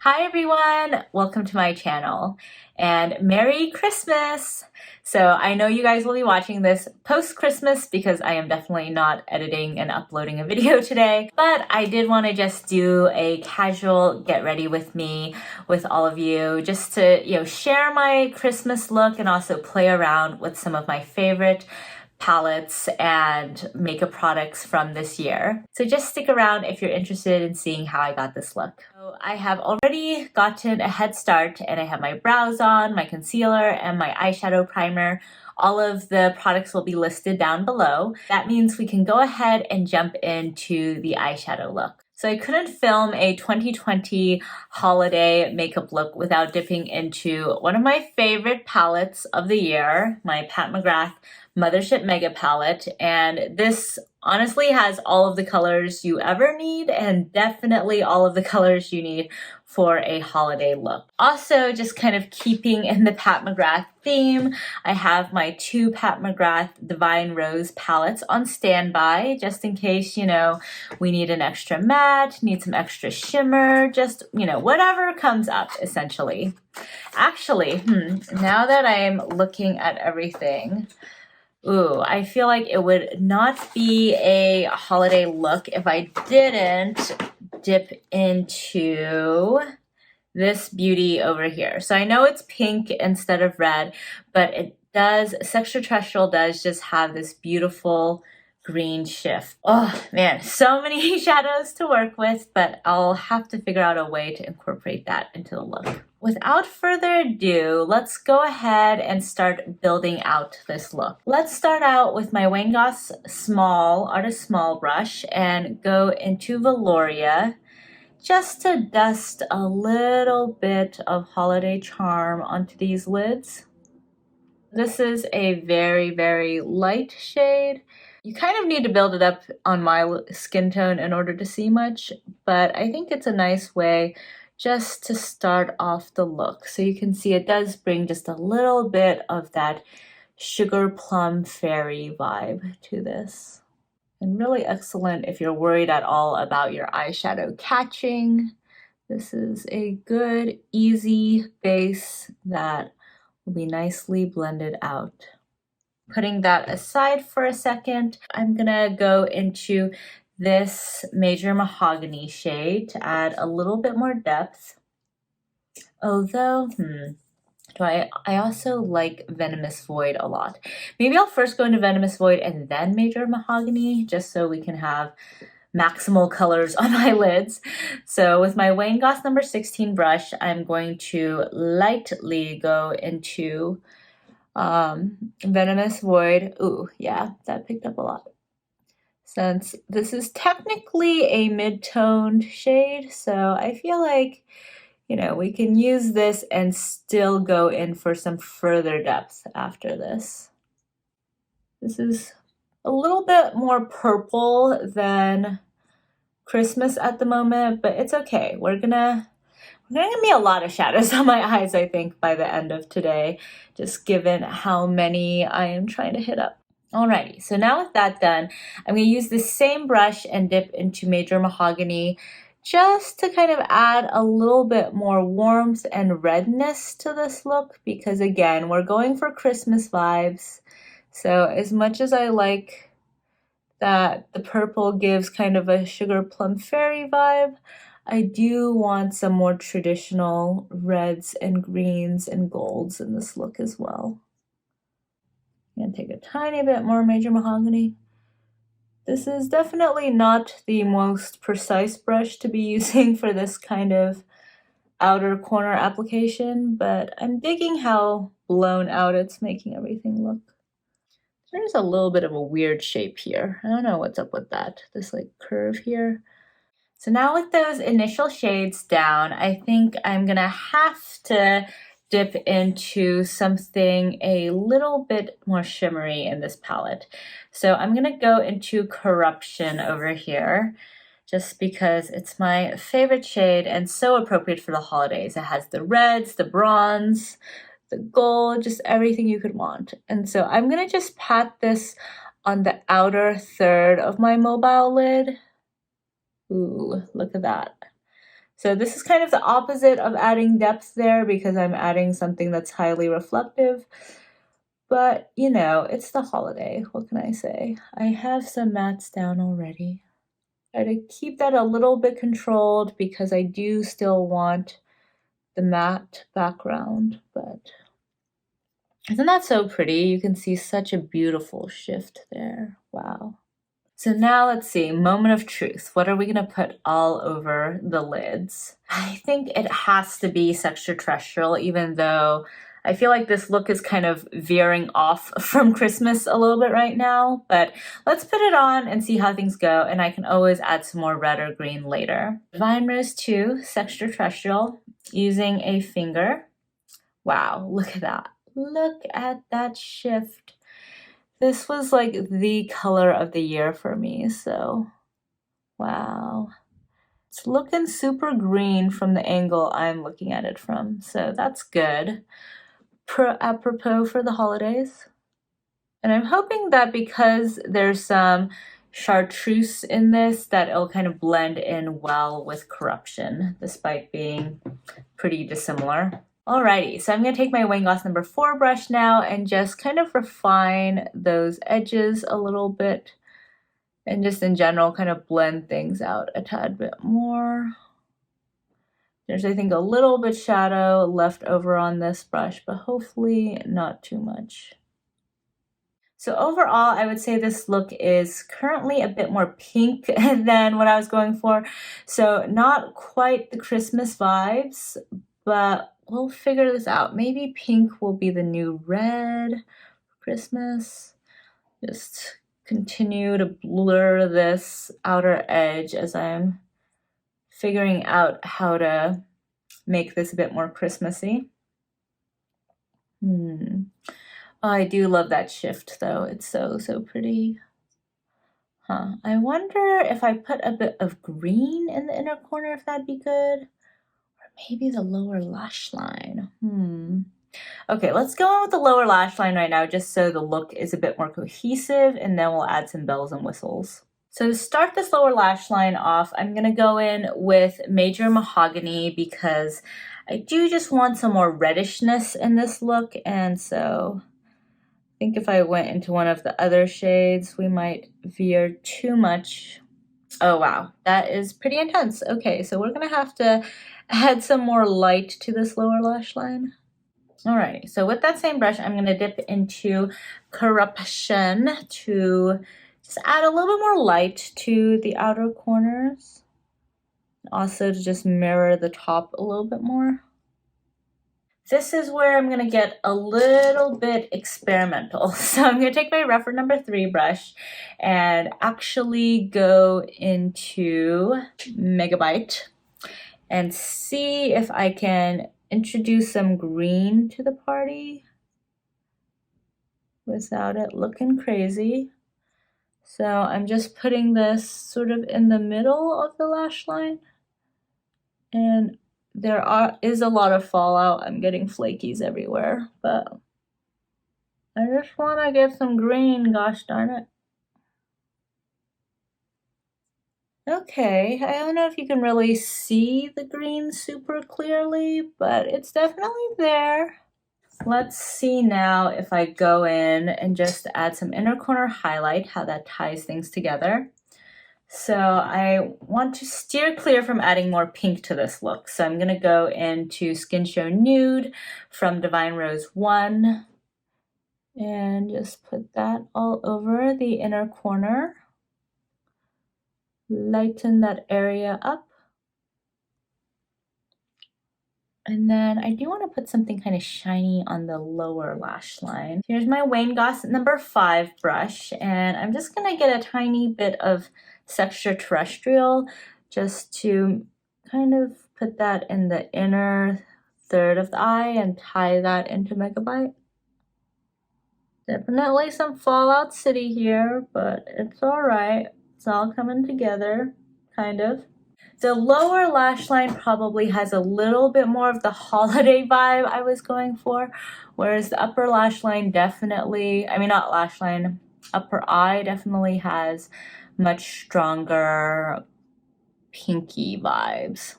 Hi everyone, welcome to my channel and Merry Christmas! So I know you guys will be watching this post-Christmas because I am definitely not editing and uploading a video today, but I did want to just do a casual get ready with me with all of you just to, share my Christmas look and also play around with some of my favorite palettes and makeup products from this year. So just stick around if you're interested in seeing how I got this look. So I have already gotten a head start and I have my brows on, my concealer, and my eyeshadow primer. All of the products will be listed down below. That means we can go ahead and jump into the eyeshadow look. So I couldn't film a 2020 holiday makeup look without dipping into one of my favorite palettes of the year, my Pat McGrath Mothership Mega Palette, and this honestly has all of the colors you ever need and definitely all of the colors you need for a holiday look. Also, just kind of keeping in the Pat McGrath theme, I have my two Pat McGrath Divine Rose palettes on standby just in case, we need an extra matte, need some extra shimmer, just, whatever comes up essentially. Actually, now that I'm looking at everything, I feel like it would not be a holiday look if I didn't dip into this beauty over here. So I know it's pink instead of red, but Sextra Terrestrial does just have this beautiful green shift. Oh man, so many shadows to work with, but I'll have to figure out a way to incorporate that into the look. Without further ado, let's go ahead and start building out this look. Let's start out with my Goss Artist Small brush and go into Velouria just to dust a little bit of holiday charm onto these lids. This is a very, very light shade. You kind of need to build it up on my skin tone in order to see much, but I think it's a nice way just to start off the look. So you can see it does bring just a little bit of that sugar plum fairy vibe to this. And really excellent if you're worried at all about your eyeshadow catching. This is a good, easy base that will be nicely blended out. Putting that aside for a second, I'm gonna go into this Major Mahogany shade to add a little bit more depth. Although, I also like Venomous Void a lot. Maybe I'll first go into Venomous Void and then Major Mahogany, just so we can have maximal colors on my lids. So with my Goss number 16 brush, I'm going to lightly go into Venomous Void. Ooh, yeah, that picked up a lot. Since this is technically a mid-toned shade, so I feel like, we can use this and still go in for some further depth after this. This is a little bit more purple than Christmas at the moment, but it's okay. We're gonna be a lot of shadows on my eyes, I think, by the end of today, just given how many I am trying to hit up. Alrighty, so now with that done, I'm going to use the same brush and dip into Major Mahogany just to kind of add a little bit more warmth and redness to this look because, again, we're going for Christmas vibes. So as much as I like that the purple gives kind of a sugar plum fairy vibe, I do want some more traditional reds and greens and golds in this look as well. I'm going to take a tiny bit more Major Mahogany. This is definitely not the most precise brush to be using for this kind of outer corner application, but I'm digging how blown out it's making everything look. There's a little bit of a weird shape here. I don't know what's up with that, this curve here. So now with those initial shades down, I think I'm gonna have to dip into something a little bit more shimmery in this palette. So I'm gonna go into Corruption over here, just because it's my favorite shade and so appropriate for the holidays. It has the reds, the bronze, the gold, just everything you could want. And so I'm gonna just pat this on the outer third of my mobile lid. Ooh, look at that. So this is kind of the opposite of adding depth there because I'm adding something that's highly reflective. But, you know, it's the holiday. What can I say? I have some mattes down already. Try to keep that a little bit controlled because I do still want the matte background, but isn't that so pretty? You can see such a beautiful shift there. Wow. So now let's see, moment of truth. What are we gonna put all over the lids? I think it has to be extraterrestrial, even though I feel like this look is kind of veering off from Christmas a little bit right now, but let's put it on and see how things go, and I can always add some more red or green later. Divine Rose 2, extraterrestrial, using a finger. Wow, look at that. Look at that shift. This was like the color of the year for me, so wow. It's looking super green from the angle I'm looking at it from, so that's good. Apropos for the holidays. And I'm hoping that because there's some chartreuse in this, that it'll kind of blend in well with corruption, despite being pretty dissimilar. Alrighty, so I'm going to take my Wayne Goss number 4 brush now and just kind of refine those edges a little bit and just in general kind of blend things out a tad bit more. There's, I think, a little bit shadow left over on this brush, but hopefully not too much. So overall, I would say this look is currently a bit more pink than what I was going for. So not quite the Christmas vibes, but we'll figure this out. Maybe pink will be the new red for Christmas. Just continue to blur this outer edge as I'm figuring out how to make this a bit more Christmassy. Oh, I do love that shift though. It's so pretty. I wonder if I put a bit of green in the inner corner, if that'd be good. Maybe the lower lash line. Okay, let's go on with the lower lash line right now, just so the look is a bit more cohesive, and then we'll add some bells and whistles. So to start this lower lash line off, I'm gonna go in with Major Mahogany because I do just want some more reddishness in this look, and so I think if I went into one of the other shades, we might veer too much. Oh wow, that is pretty intense. Okay, so we're gonna have to add some more light to this lower lash line. Alrighty, so with that same brush, I'm gonna dip into Corruption to just add a little bit more light to the outer corners. Also to just mirror the top a little bit more. This is where I'm gonna get a little bit experimental. So I'm gonna take my Reference number 3 brush and actually go into Megabyte and see if I can introduce some green to the party without it looking crazy. So I'm just putting this sort of in the middle of the lash line, and there is a lot of fallout. I'm getting flakies everywhere, but I just want to get some green, gosh darn it. Okay, I don't know if you can really see the green super clearly, but it's definitely there. Let's see now if I go in and just add some inner corner highlight, how that ties things together. So I want to steer clear from adding more pink to this look. So I'm gonna go into Skin Show Nude from Divine Rose 1 and just put that all over the inner corner. Lighten that area up. And then I do want to put something kind of shiny on the lower lash line. Here's my Wayne Goss number 5 brush, and I'm just going to get a tiny bit of extraterrestrial just to kind of put that in the inner third of the eye and tie that into Megabyte. Definitely some Fallout City here, but it's alright. It's all coming together, kind of. The lower lash line probably has a little bit more of the holiday vibe I was going for, whereas the upper lash line definitely, I mean not lash line, upper eye definitely has much stronger pinky vibes.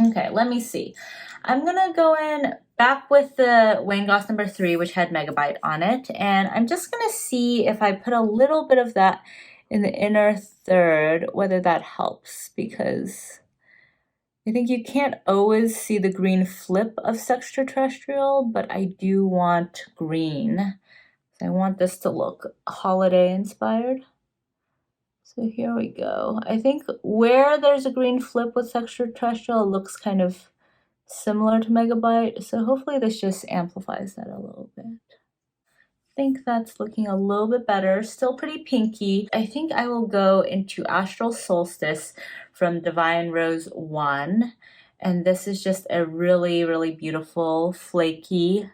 Okay, let me see. I'm gonna go in back with the Wayne Goss number 3, which had Megabyte on it, and I'm just gonna see if I put a little bit of that in the inner third, whether that helps, because I think you can't always see the green flip of Sextraterrestrial, but I do want green. I want this to look holiday inspired. So here we go. I think where there's a green flip with Sextraterrestrial, it looks kind of similar to Megabyte, so hopefully this just amplifies that a little bit. I think that's looking a little bit better, still pretty pinky. I think I will go into Astral Solstice from Divine Rose 1, and this is just a really, really beautiful, flaky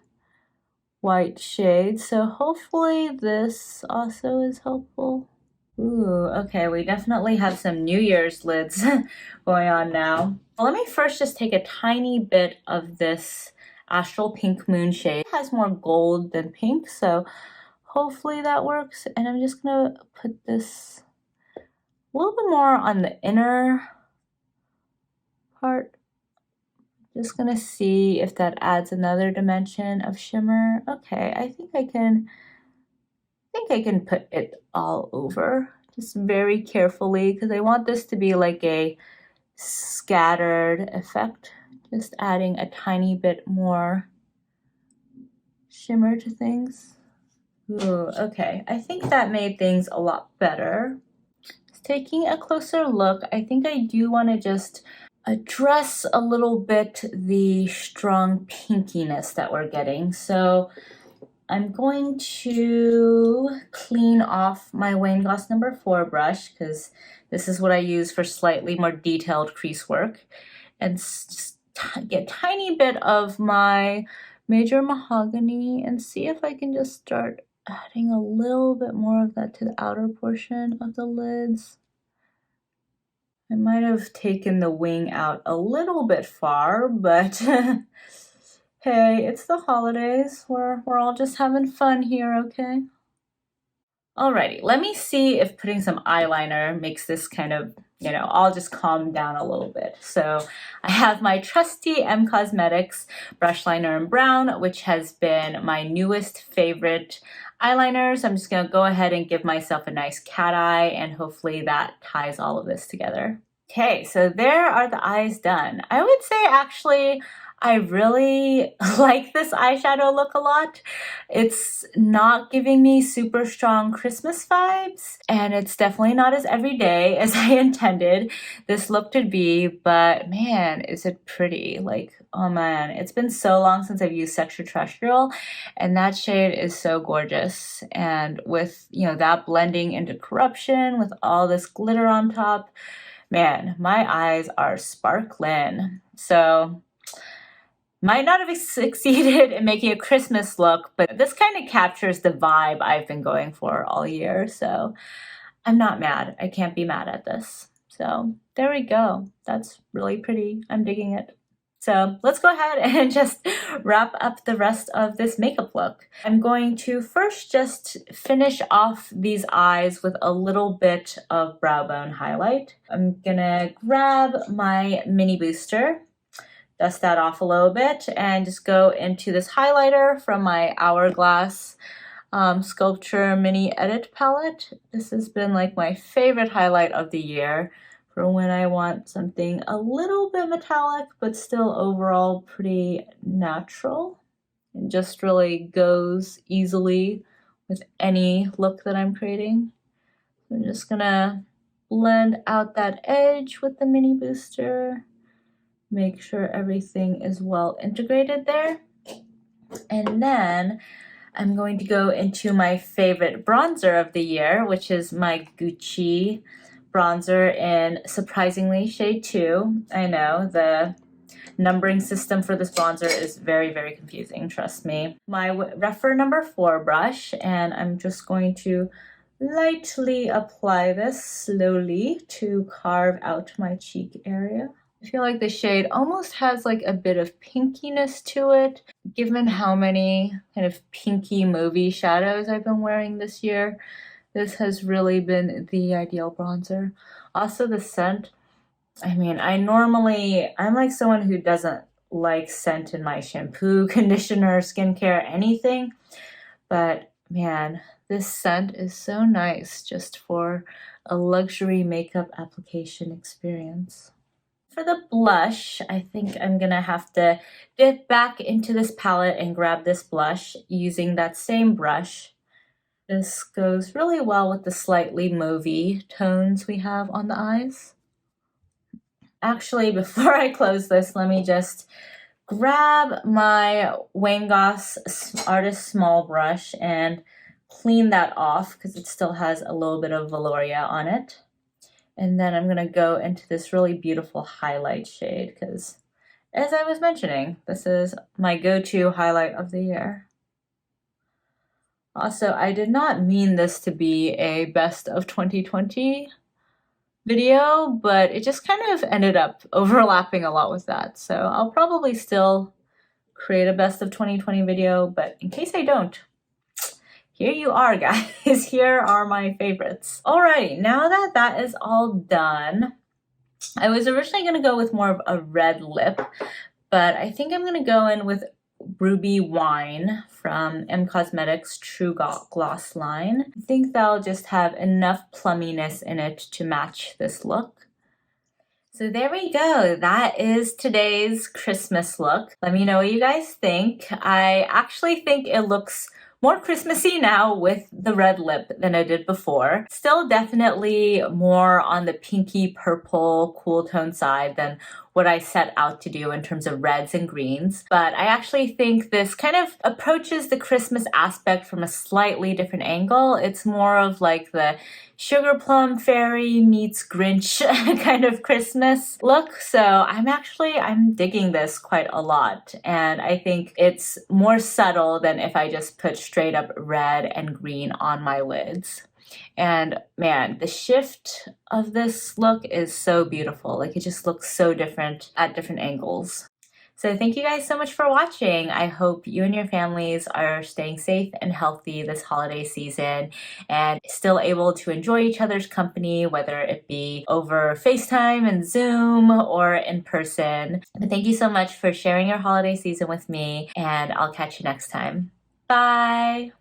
white shade, so hopefully this also is helpful. Ooh, okay, we definitely have some New Year's lids going on now. Well, let me first just take a tiny bit of this Astral Pink Moon shade. It has more gold than pink, so hopefully that works. And I'm just gonna put this a little bit more on the inner part. Just gonna see if that adds another dimension of shimmer. Okay, I think I can put it all over, just very carefully, because I want this to be like a scattered effect. Just adding a tiny bit more shimmer to things. Ooh, okay, I think that made things a lot better. Just taking a closer look, I think I do want to just address a little bit the strong pinkiness that we're getting. So I'm going to clean off my Wayne Goss number 4 brush, because this is what I use for slightly more detailed crease work, and just get a tiny bit of my Major Mahogany and see if I can just start adding a little bit more of that to the outer portion of the lids. I might have taken the wing out a little bit far, but hey, it's the holidays. We're all just having fun here, okay? Alrighty, let me see if putting some eyeliner makes this kind of, I'll just calm down a little bit. So I have my trusty M Cosmetics brush liner in brown, which has been my newest favorite eyeliner. So I'm just gonna go ahead and give myself a nice cat eye, and hopefully that ties all of this together. Okay, so there are the eyes done. I would say actually I really like this eyeshadow look a lot. It's not giving me super strong Christmas vibes, and it's definitely not as everyday as I intended this look to be, but man, is it pretty. Like, oh man, it's been so long since I've used Sextraterrestrial, and that shade is so gorgeous. And with, that blending into Corruption with all this glitter on top, man, my eyes are sparkling. So might not have succeeded in making a Christmas look, but this kind of captures the vibe I've been going for all year. So I'm not mad. I can't be mad at this. So there we go. That's really pretty. I'm digging it. So let's go ahead and just wrap up the rest of this makeup look. I'm going to first just finish off these eyes with a little bit of brow bone highlight. I'm gonna grab my mini booster, dust that off a little bit, and just go into this highlighter from my Hourglass Sculpture Mini Edit palette. This has been like my favorite highlight of the year for when I want something a little bit metallic but still overall pretty natural, and just really goes easily with any look that I'm creating. So I'm just gonna blend out that edge with the mini booster. Make sure everything is well integrated there. And then I'm going to go into my favorite bronzer of the year, which is my Gucci bronzer in Surprisingly Shade 2. I know, the numbering system for this bronzer is very, very confusing, trust me. My Refer number 4 brush, and I'm just going to lightly apply this slowly to carve out my cheek area. I feel like the shade almost has like a bit of pinkiness to it. Given how many kind of pinky movie shadows I've been wearing this year, this has really been the ideal bronzer. Also, the scent I mean, I'm like someone who doesn't like scent in my shampoo, conditioner, skincare, anything. But man, this scent is so nice just for a luxury makeup application experience. For the blush, I think I'm gonna have to dip back into this palette and grab this blush using that same brush. This goes really well with the slightly mauvey tones we have on the eyes. Actually, before I close this, let me just grab my Goss Artist Small Brush and clean that off because it still has a little bit of Valoria on it. And then I'm going to go into this really beautiful highlight shade because, as I was mentioning, this is my go-to highlight of the year. Also, I did not mean this to be a best of 2020 video, but it just kind of ended up overlapping a lot with that. So I'll probably still create a best of 2020 video, but in case I don't, here you are, guys. Here are my favorites. Alrighty, now that that is all done, I was originally going to go with more of a red lip, but I think I'm going to go in with Ruby Wine from M Cosmetics True Gloss line. I think that'll just have enough plumminess in it to match this look. So there we go. That is today's Christmas look. Let me know what you guys think. I actually think it looks more Christmassy now with the red lip than I did before. Still definitely more on the pinky purple cool tone side than what I set out to do in terms of reds and greens. But I actually think this kind of approaches the Christmas aspect from a slightly different angle. It's more of like the sugar plum fairy meets Grinch kind of Christmas look. So I'm digging this quite a lot. And I think it's more subtle than if I just put straight up red and green on my lids. And man, the shift of this look is so beautiful. Like it just looks so different at different angles. So thank you guys so much for watching. I hope you and your families are staying safe and healthy this holiday season and still able to enjoy each other's company, whether it be over FaceTime and Zoom or in person. But thank you so much for sharing your holiday season with me, and I'll catch you next time. Bye!